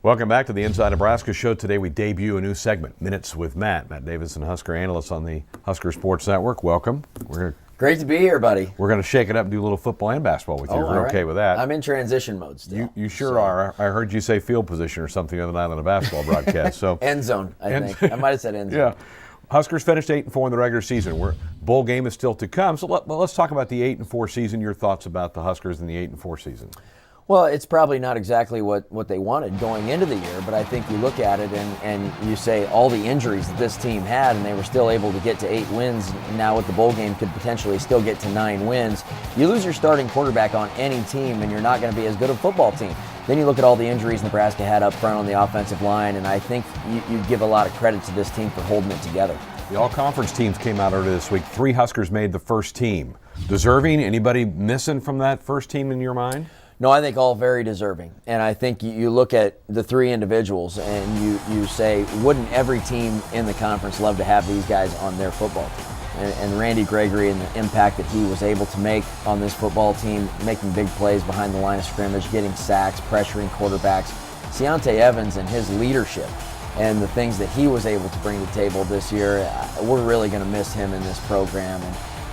Welcome back to the Inside Nebraska show. Today we debut a new segment, Minutes with Matt Davison, Husker Analyst on the Husker Sports Network. Welcome. Great to be here, buddy. We're going to shake it up and do a little football and basketball with you. We're okay with that. I'm in transition mode still. You sure are. I heard you say field position or something the other night on a basketball broadcast. So end zone, I think. I might have said end zone. Yeah. Huskers finished 8-4 in the regular season. Bowl game is still to come. So let's talk about the 8-4 season, your thoughts about the Huskers in the 8-4 season. Well, it's probably not exactly what they wanted going into the year, but I think you look at it and you say all the injuries that this team had, and they were still able to get to 8 wins. Now with the bowl game could potentially still get to 9 wins. You lose your starting quarterback on any team, and you're not going to be as good a football team. Then you look at all the injuries Nebraska had up front on the offensive line, and I think you give a lot of credit to this team for holding it together. The Allconference teams came out earlier this week. 3 Huskers made the first team. Deserving? Anybody missing from that first team in your mind? No, I think all very deserving. And I think you look at the 3 individuals and you say, wouldn't every team in the conference love to have these guys on their football team? And Randy Gregory and the impact that he was able to make on this football team, making big plays behind the line of scrimmage, getting sacks, pressuring quarterbacks. Deontay Evans and his leadership and the things that he was able to bring to the table this year, we're really going to miss him in this program.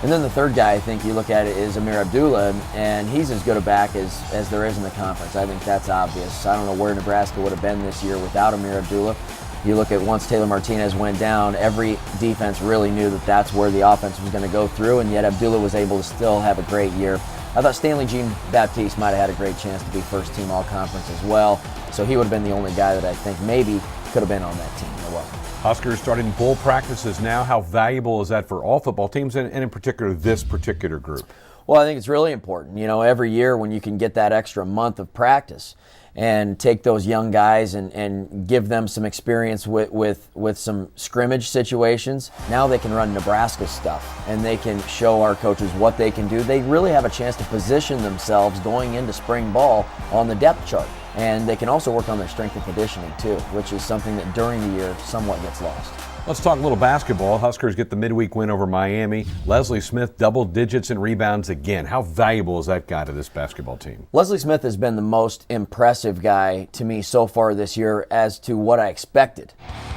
And then the third guy, I think you look at it, is Ameer Abdullah, and he's as good a back as there is in the conference. I think that's obvious. I don't know where Nebraska would have been this year without Ameer Abdullah. You look at once Taylor Martinez went down, every defense really knew that that's where the offense was going to go through, and yet Abdullah was able to still have a great year. I thought Stanley Jean-Baptiste might have had a great chance to be first-team All-Conference as well, so he would have been the only guy that I think maybe could have been on that team. It wasn't. Huskers starting bowl practices now. How valuable is that for all football teams and in particular this particular group? Well, I think it's really important. You know, every year when you can get that extra month of practice and take those young guys and give them some experience with some scrimmage situations, now they can run Nebraska stuff and they can show our coaches what they can do. They really have a chance to position themselves going into spring ball on the depth chart. And they can also work on their strength and conditioning too, which is something that during the year somewhat gets lost. Let's talk a little basketball. Huskers get the midweek win over Miami. Leslee Smith, double digits in rebounds again. How valuable is that guy to this basketball team? Leslee Smith has been the most impressive guy to me so far this year as to what I expected.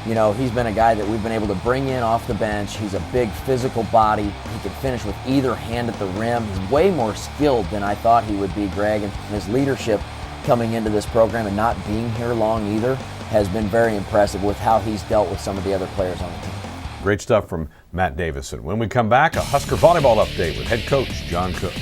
You know, he's been a guy that we've been able to bring in off the bench. He's a big physical body. He can finish with either hand at the rim. He's way more skilled than I thought he would be, Greg, and his leadership coming into this program and not being here long either has been very impressive with how he's dealt with some of the other players on the team. Great stuff from Matt Davison. When we come back, a Husker volleyball update with head coach John Cook.